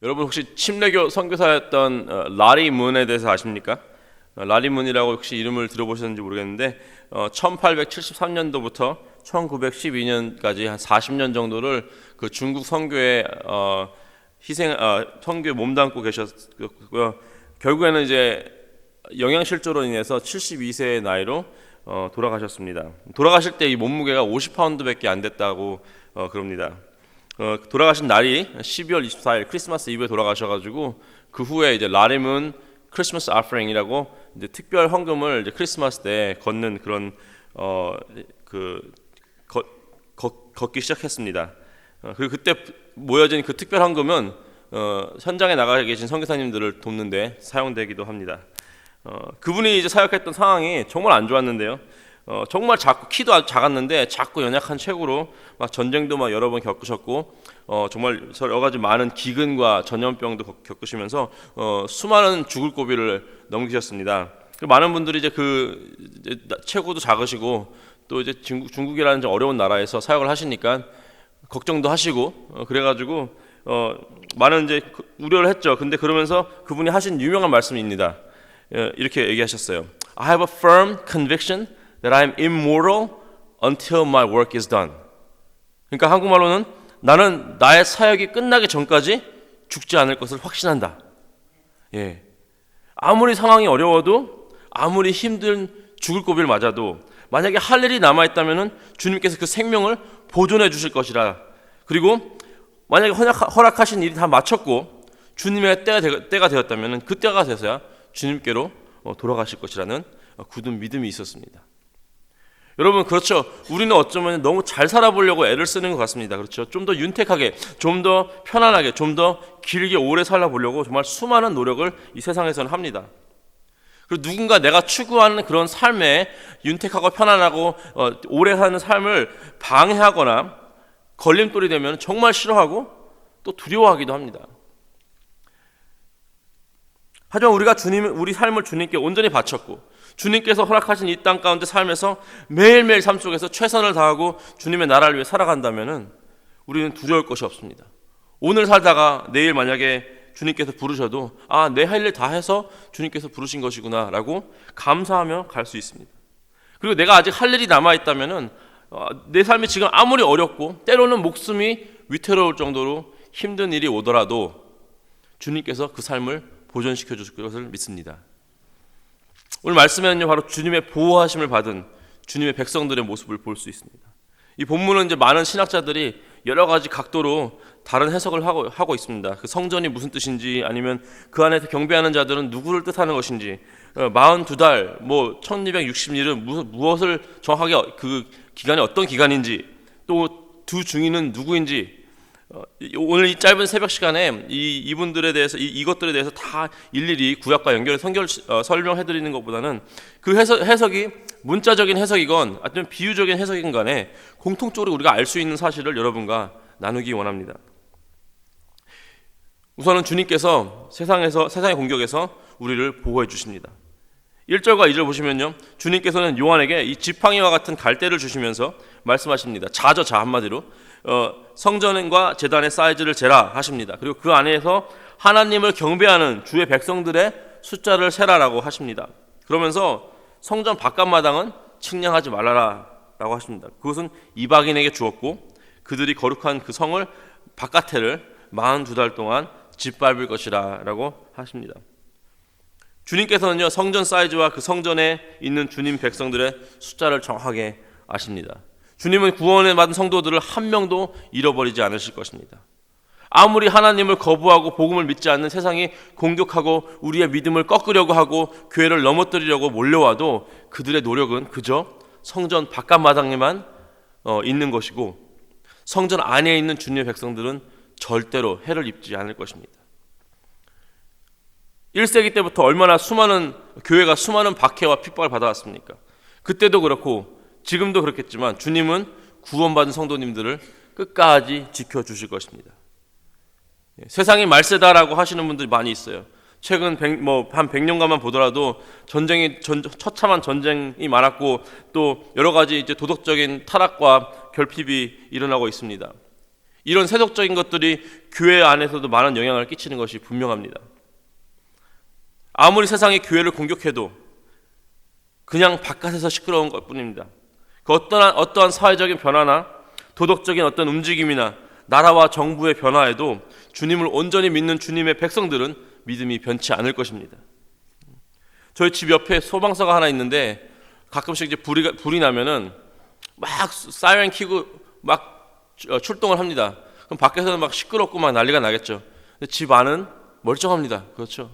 여러분 혹시 침례교 선교사였던 라리 문에 대해서 아십니까? 라리 문이라고 혹시 이름을 들어보셨는지 모르겠는데 1873년도부터 1912년까지 한 40년 정도를 그 중국 선교에 선교에 몸담고 계셨고요. 결국에는 이제 영양실조로 인해서 72세의 나이로 돌아가셨습니다. 돌아가실 때 이 몸무게가 50파운드밖에 안 됐다고 그럽니다. 돌아가신 날이 12월 24일 크리스마스 이브에 돌아가셔가지고 그 후에 이제 라림은 크리스마스 아프링이라고 이제 특별 헌금을 이제 크리스마스 때 걷는 그런 걷기 시작했습니다. 그리고 그때 모여진 그 특별 헌금은 현장에 나가 계신 선교사님들을 돕는데 사용되기도 합니다. 그분이 이제 사역했던 상황이 정말 안 좋았는데요. 정말 자꾸 키도 작았는데 자꾸 연약한 체구로 막 전쟁도 막 여러 번 겪으셨고 정말 여러 가지 많은 기근과 전염병도 겪으시면서 수많은 죽을 고비를 넘기셨습니다. 많은 분들이 이제 이제 체구도 작으시고 또 이제 중국이라는 어려운 나라에서 사역을 하시니까 걱정도 하시고 그래가지고 많은 이제 우려를 했죠. 근데 그러면서 그분이 하신 유명한 말씀입니다. 이렇게 얘기하셨어요. I have a firm conviction that I am immortal until my work is done. 그러니까 한국말로는 나는 나의 사역이 끝나기 전까지 죽지 않을 것을 확신한다. 예. 아무리 상황이 어려워도 아무리 힘든 죽을 고비를 맞아도 만약에 할 일이 남아있다면 주님께서 그 생명을 보존해 주실 것이라. 그리고 만약에 허락하신 일이 다 마쳤고 주님의 때가 되었다면 그 때가 돼서야 주님께로 돌아가실 것이라는 굳은 믿음이 있었습니다. 여러분 그렇죠. 우리는 어쩌면 너무 잘 살아보려고 애를 쓰는 것 같습니다. 그렇죠. 좀 더 윤택하게, 좀 더 편안하게, 좀 더 길게 오래 살아보려고 정말 수많은 노력을 이 세상에서는 합니다. 그리고 누군가 내가 추구하는 그런 삶에 윤택하고 편안하고 오래 사는 삶을 방해하거나 걸림돌이 되면 정말 싫어하고 또 두려워하기도 합니다. 하지만 우리가 우리 삶을 주님께 온전히 바쳤고 주님께서 허락하신 이 땅 가운데 삶에서 매일매일 삶 속에서 최선을 다하고 주님의 나라를 위해 살아간다면 우리는 두려울 것이 없습니다. 오늘 살다가 내일 만약에 주님께서 부르셔도 내 할 일 다 해서 주님께서 부르신 것이구나 라고 감사하며 갈 수 있습니다. 그리고 내가 아직 할 일이 남아있다면 내 삶이 지금 아무리 어렵고 때로는 목숨이 위태로울 정도로 힘든 일이 오더라도 주님께서 그 삶을 보존시켜 주실 것을 믿습니다. 오늘 말씀에는요 바로 주님의 보호하심을 받은 주님의 백성들의 모습을 볼 수 있습니다. 이 본문은 이제 많은 신학자들이 여러 가지 각도로 다른 해석을 하고 있습니다. 그 성전이 무슨 뜻인지 아니면 그 안에서 경배하는 자들은 누구를 뜻하는 것인지 42달 1260일은 무엇을 정확하게 그 기간이 어떤 기간인지 또 두 증인은 누구인지 오늘 이 짧은 새벽 시간에 이분들에 대해서 이것들에 대해서 다 일일이 구약과 연결해 설명해 드리는 것보다는 그 해석이 문자적인 해석이건 아니면 비유적인 해석이건 간에 공통적으로 우리가 알 수 있는 사실을 여러분과 나누기 원합니다. 우선은 주님께서 세상의 공격에서 우리를 보호해 주십니다. 1절과 2절 보시면요, 주님께서는 요한에게 이 지팡이와 같은 갈대를 주시면서 말씀하십니다. 자 한마디로 성전과 제단의 사이즈를 재라 하십니다. 그리고 그 안에서 하나님을 경배하는 주의 백성들의 숫자를 세라라고 하십니다. 그러면서 성전 바깥마당은 측량하지 말라라 라고 하십니다. 그것은 이방인에게 주었고 그들이 거룩한 그 성을 바깥에를 42달 동안 짓밟을 것이라 라고 하십니다. 주님께서는요 성전 사이즈와 그 성전에 있는 주님 백성들의 숫자를 정확하게 아십니다. 주님은 구원을 받은 성도들을 한 명도 잃어버리지 않으실 것입니다. 아무리 하나님을 거부하고 복음을 믿지 않는 세상이 공격하고 우리의 믿음을 꺾으려고 하고 교회를 넘어뜨리려고 몰려와도 그들의 노력은 그저 성전 바깥마당에만 있는 것이고 성전 안에 있는 주님의 백성들은 절대로 해를 입지 않을 것입니다. 1세기 때부터 얼마나 교회가 수많은 박해와 핍박을 받아왔습니까? 그때도 그렇고 지금도 그렇겠지만 주님은 구원받은 성도님들을 끝까지 지켜주실 것입니다. 세상이 말세다라고 하시는 분들이 많이 있어요. 최근 한 100년간만 보더라도 처참한 전쟁이 많았고 또 여러 가지 이제 도덕적인 타락과 결핍이 일어나고 있습니다. 이런 세속적인 것들이 교회 안에서도 많은 영향을 끼치는 것이 분명합니다. 아무리 세상이 교회를 공격해도 그냥 바깥에서 시끄러운 것뿐입니다. 그 어떠한 사회적인 변화나 도덕적인 어떤 움직임이나 나라와 정부의 변화에도 주님을 온전히 믿는 주님의 백성들은 믿음이 변치 않을 것입니다. 저희 집 옆에 소방서가 하나 있는데 가끔씩 이제 불이 나면은 막 사이렌 켜고 막 출동을 합니다. 그럼 밖에서는 막 시끄럽고 막 난리가 나겠죠. 근데 집 안은 멀쩡합니다. 그렇죠?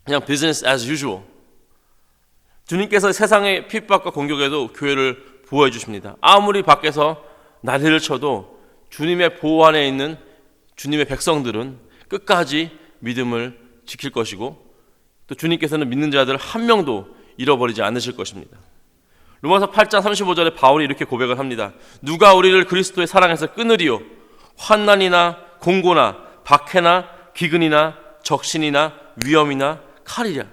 그냥 business as usual. 주님께서 세상의 핍박과 공격에도 교회를 보호해 주십니다. 아무리 밖에서 난리를 쳐도 주님의 보호 안에 있는 주님의 백성들은 끝까지 믿음을 지킬 것이고 또 주님께서는 믿는 자들 한 명도 잃어버리지 않으실 것입니다. 로마서 8장 35절에 바울이 이렇게 고백을 합니다. 누가 우리를 그리스도의 사랑에서 끊으리요? 환난이나 공고나 박해나 기근이나 적신이나 위험이나 칼이랴.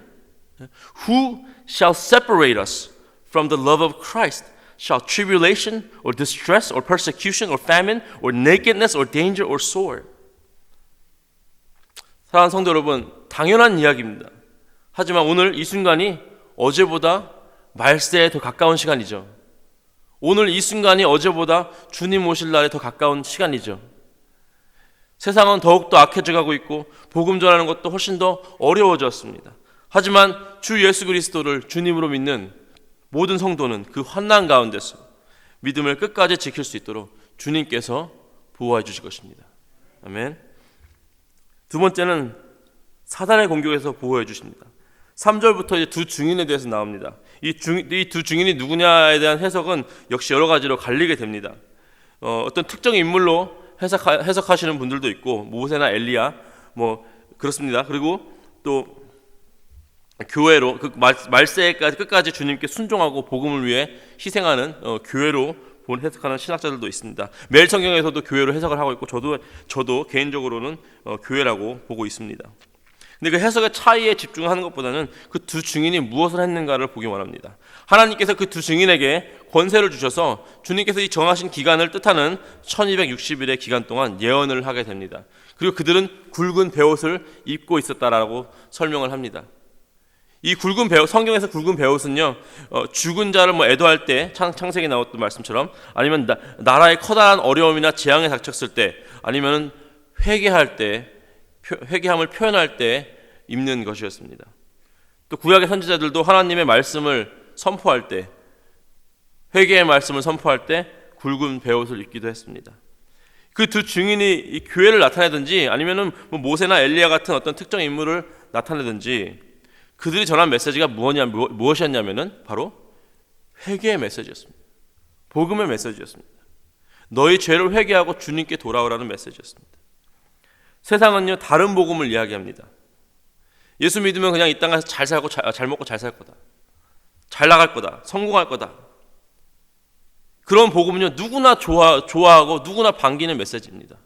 Who shall separate us from the love of Christ? Shall tribulation or distress or persecution or famine or nakedness or danger or sword? 사랑하는 성도 여러분, 당연한 이야기입니다. 하지만 오늘 이 순간이 어제보다 말세에 더 가까운 시간이죠. 오늘 이 순간이 어제보다 주님 오실 날에 더 가까운 시간이죠. 세상은 더욱더 악해져가고 있고 복음 전하는 것도 훨씬 더 어려워졌습니다. 하지만 주 예수 그리스도를 주님으로 믿는 모든 성도는 그 환난 가운데서 믿음을 끝까지 지킬 수 있도록 주님께서 보호해 주실 것입니다. 아멘. 두 번째는 사단의 공격에서 보호해 주십니다. 3절부터 이제 두 증인에 대해서 나옵니다. 이 두 증인이 누구냐에 대한 해석은 역시 여러 가지로 갈리게 됩니다. 어떤 특정 인물로 해석하시는 분들도 있고 모세나 엘리야 뭐 그렇습니다. 그리고 또 교회로 그 말세까지 끝까지 주님께 순종하고 복음을 위해 희생하는 교회로 본 해석하는 신학자들도 있습니다. 매일 성경에서도 교회로 해석을 하고 있고 저도 개인적으로는 교회라고 보고 있습니다. 근데 그 해석의 차이에 집중하는 것보다는 그 두 증인이 무엇을 했는가를 보기 원합니다. 하나님께서 그 두 증인에게 권세를 주셔서 주님께서 이 정하신 기간을 뜻하는 1260일의 기간 동안 예언을 하게 됩니다. 그리고 그들은 굵은 베옷을 입고 있었다라고 설명을 합니다. 이 굵은 베옷, 성경에서 굵은 베옷은요, 죽은 자를 뭐 애도할 때, 창세기에 나왔던 말씀처럼, 아니면 나라의 커다란 어려움이나 재앙에 닥쳤을 때, 아니면 회개할 때, 회개함을 표현할 때 입는 것이었습니다. 또 구약의 선지자들도 하나님의 말씀을 선포할 때, 회개의 말씀을 선포할 때 굵은 베옷을 입기도 했습니다. 그 두 증인이 이 교회를 나타내든지 아니면은 뭐 모세나 엘리야 같은 어떤 특정 인물을 나타내든지 그들이 전한 메시지가 무엇이었냐면은 바로 회개의 메시지였습니다. 복음의 메시지였습니다. 너희 죄를 회개하고 주님께 돌아오라는 메시지였습니다. 세상은요 다른 복음을 이야기합니다. 예수 믿으면 그냥 이 땅 가서 잘 살고 잘 먹고 잘 살 거다. 잘 나갈 거다. 성공할 거다. 그런 복음은요 누구나 좋아하고 누구나 반기는 메시지입니다.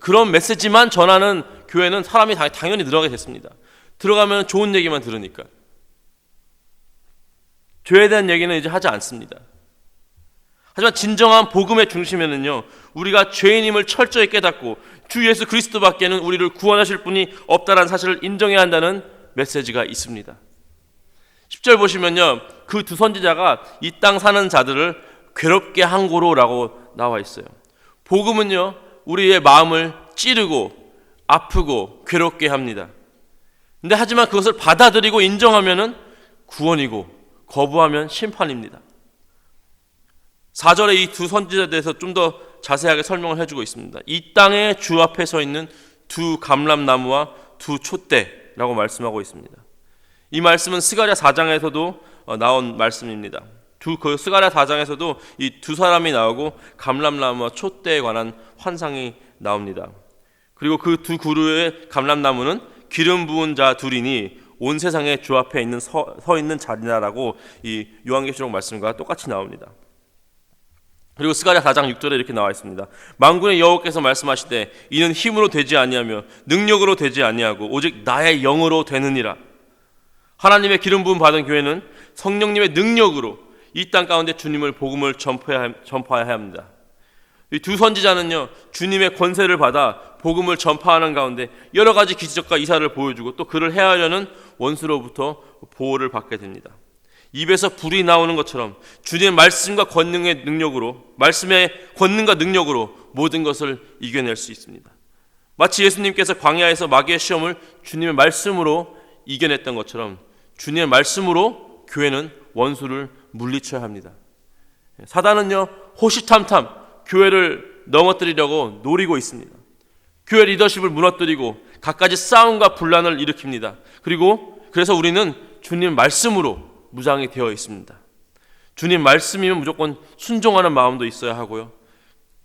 그런 메시지만 전하는 교회는 사람이 당연히 늘어나게 됐습니다. 들어가면 좋은 얘기만 들으니까. 죄에 대한 얘기는 이제 하지 않습니다. 하지만 진정한 복음의 중심에는요 우리가 죄인임을 철저히 깨닫고 주 예수 그리스도밖에는 우리를 구원하실 분이 없다라는 사실을 인정해야 한다는 메시지가 있습니다. 10절 보시면요 그 두 선지자가 이 땅 사는 자들을 괴롭게 한 고로라고 나와 있어요. 복음은요 우리의 마음을 찌르고 아프고 괴롭게 합니다. 근데 하지만 그것을 받아들이고 인정하면은 구원이고 거부하면 심판입니다. 4절에 이 두 선지자에 대해서 좀 더 자세하게 설명을 해주고 있습니다. 이 땅에 주 앞에 서 있는 두 감람나무와 두 촛대라고 말씀하고 있습니다. 이 말씀은 스가랴 4장에서도 나온 말씀입니다. 그 스가랴 4장에서도 이 두 사람이 나오고 감람나무와 촛대에 관한 환상이 나옵니다. 그리고 그 두 그루의 감람나무는 기름 부은 자 둘이니 온 세상에 주 앞에 있는 서 있는 자리라고 이 요한계시록 말씀과 똑같이 나옵니다. 그리고 스가랴 4장 6절에 이렇게 나와 있습니다. 만군의 여호와께서 말씀하시되 이는 힘으로 되지 아니하며 능력으로 되지 아니하고 오직 나의 영으로 되느니라. 하나님의 기름 부음 받은 교회는 성령님의 능력으로 이 땅 가운데 주님을 복음을 전파해야 합니다. 이 두 선지자는요, 주님의 권세를 받아 복음을 전파하는 가운데 여러 가지 기적과 이사를 보여주고 또 그를 해하려는 원수로부터 보호를 받게 됩니다. 입에서 불이 나오는 것처럼 주님의 말씀과 권능의 능력으로, 말씀의 권능과 능력으로 모든 것을 이겨낼 수 있습니다. 마치 예수님께서 광야에서 마귀의 시험을 주님의 말씀으로 이겨냈던 것처럼 주님의 말씀으로 교회는 원수를 물리쳐야 합니다. 사단은요, 호시탐탐 교회를 넘어뜨리려고 노리고 있습니다. 교회 리더십을 무너뜨리고 갖가지 싸움과 분란을 일으킵니다. 그래서 우리는 주님 말씀으로 무장이 되어 있습니다. 주님 말씀이면 무조건 순종하는 마음도 있어야 하고요.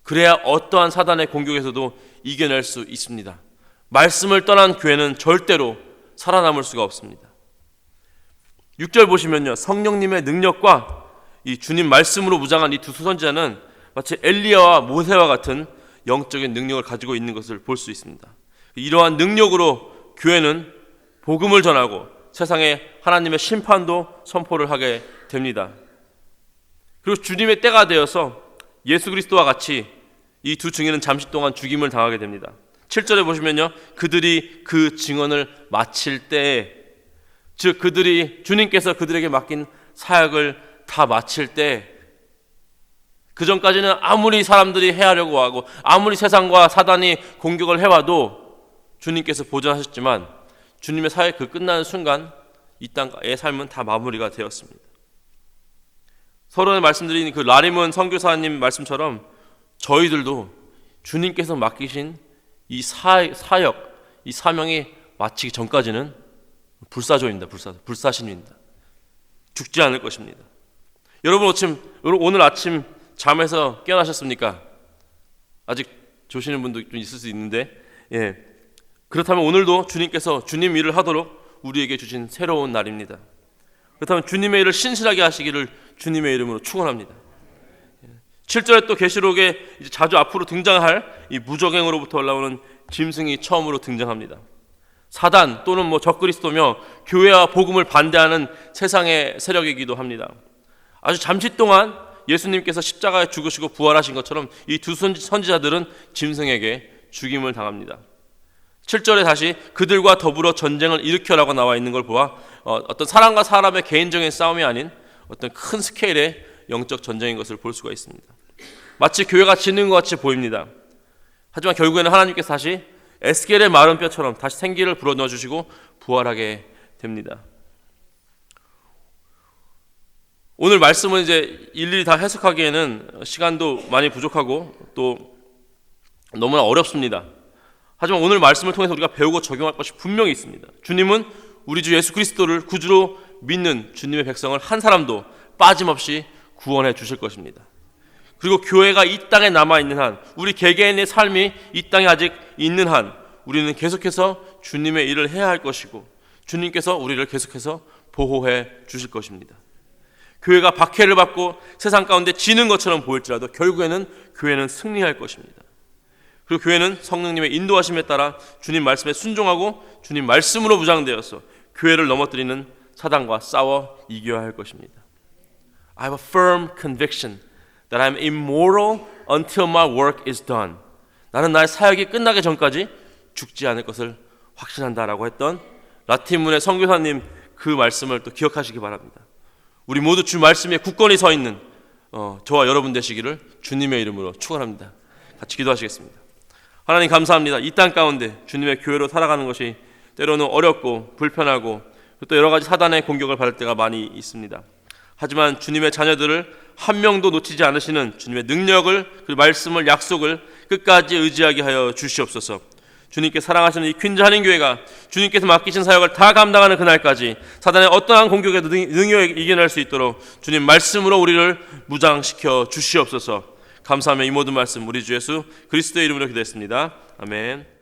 그래야 어떠한 사단의 공격에서도 이겨낼 수 있습니다. 말씀을 떠난 교회는 절대로 살아남을 수가 없습니다. 6절 보시면요, 성령님의 능력과 이 주님 말씀으로 무장한 이 두 선지자는 마치 엘리야와 모세와 같은 영적인 능력을 가지고 있는 것을 볼 수 있습니다. 이러한 능력으로 교회는 복음을 전하고 세상에 하나님의 심판도 선포를 하게 됩니다. 그리고 주님의 때가 되어서 예수 그리스도와 같이 이 두 증인은 잠시 동안 죽임을 당하게 됩니다. 7절에 보시면요, 그들이 그 증언을 마칠 때에, 즉 주님께서 그들에게 맡긴 사역을 다 마칠 때, 그 전까지는 아무리 사람들이 해하려고 하고 아무리 세상과 사단이 공격을 해와도 주님께서 보존하셨지만 주님의 사역 그 끝나는 순간 이 땅의 삶은 다 마무리가 되었습니다. 서론에 말씀드린 그 라리문 선교사님 말씀처럼 저희들도 주님께서 맡기신 이 사역, 이 사명이 마치기 전까지는 불사조입니다. 불사신입니다. 죽지 않을 것입니다. 여러분 오늘 아침 잠에서 깨어나셨습니까? 아직 조시는 분도 좀 있을 수 있는데, 그렇다면 오늘도 주님께서 주님 일을 하도록 우리에게 주신 새로운 날입니다. 그렇다면 주님의 일을 신실하게 하시기를 주님의 이름으로 축원합니다. 7절에 또 계시록에 이제 자주 앞으로 등장할 이 무적행으로부터 올라오는 짐승이 처음으로 등장합니다. 사단 또는 적그리스도며 교회와 복음을 반대하는 세상의 세력이기도 합니다. 아주 잠시 동안 예수님께서 십자가에 죽으시고 부활하신 것처럼 이 두 선지자들은 짐승에게 죽임을 당합니다. 7절에 다시 그들과 더불어 전쟁을 일으켜라고 나와 있는 걸 보아 어떤 사람과 사람의 개인적인 싸움이 아닌 어떤 큰 스케일의 영적 전쟁인 것을 볼 수가 있습니다. 마치 교회가 지는 것 같이 보입니다. 하지만 결국에는 하나님께서 다시 에스겔의 마른 뼈처럼 다시 생기를 불어넣어 주시고 부활하게 됩니다. 오늘 말씀은 이제 일일이 다 해석하기에는 시간도 많이 부족하고 또 너무나 어렵습니다. 하지만 오늘 말씀을 통해서 우리가 배우고 적용할 것이 분명히 있습니다. 주님은 우리 주 예수 그리스도를 구주로 믿는 주님의 백성을 한 사람도 빠짐없이 구원해 주실 것입니다. 그리고 교회가 이 땅에 남아있는 한, 우리 개개인의 삶이 이 땅에 아직 있는 한 우리는 계속해서 주님의 일을 해야 할 것이고 주님께서 우리를 계속해서 보호해 주실 것입니다. 교회가 박해를 받고 세상 가운데 지는 것처럼 보일지라도 결국에는 교회는 승리할 것입니다. 그리고 교회는 성령님의 인도하심에 따라 주님 말씀에 순종하고 주님 말씀으로 무장되어서 교회를 넘어뜨리는 사단과 싸워 이겨야 할 것입니다. I have a firm conviction that I am immortal until my work is done. 나는 나의 사역이 끝나기 전까지 죽지 않을 것을 확신한다라고 했던 라틴문의 선교사님 그 말씀을 또 기억하시기 바랍니다. 우리 모두 주 말씀에 굳건히 서 있는 저와 여러분 되시기를 주님의 이름으로 축원합니다. 같이 기도하시겠습니다. 하나님 감사합니다. 이 땅 가운데 주님의 교회로 살아가는 것이 때로는 어렵고 불편하고 또 여러 가지 사단의 공격을 받을 때가 많이 있습니다. 하지만 주님의 자녀들을 한 명도 놓치지 않으시는 주님의 능력을, 그 말씀을, 약속을 끝까지 의지하게 하여 주시옵소서. 주님께 사랑하시는 이 퀸즈 한인교회가 주님께서 맡기신 사역을 다 감당하는 그날까지 사단의 어떠한 공격에도 능히 이겨낼 수 있도록 주님 말씀으로 우리를 무장시켜 주시옵소서. 감사하며 이 모든 말씀 우리 주 예수 그리스도의 이름으로 기도했습니다. 아멘.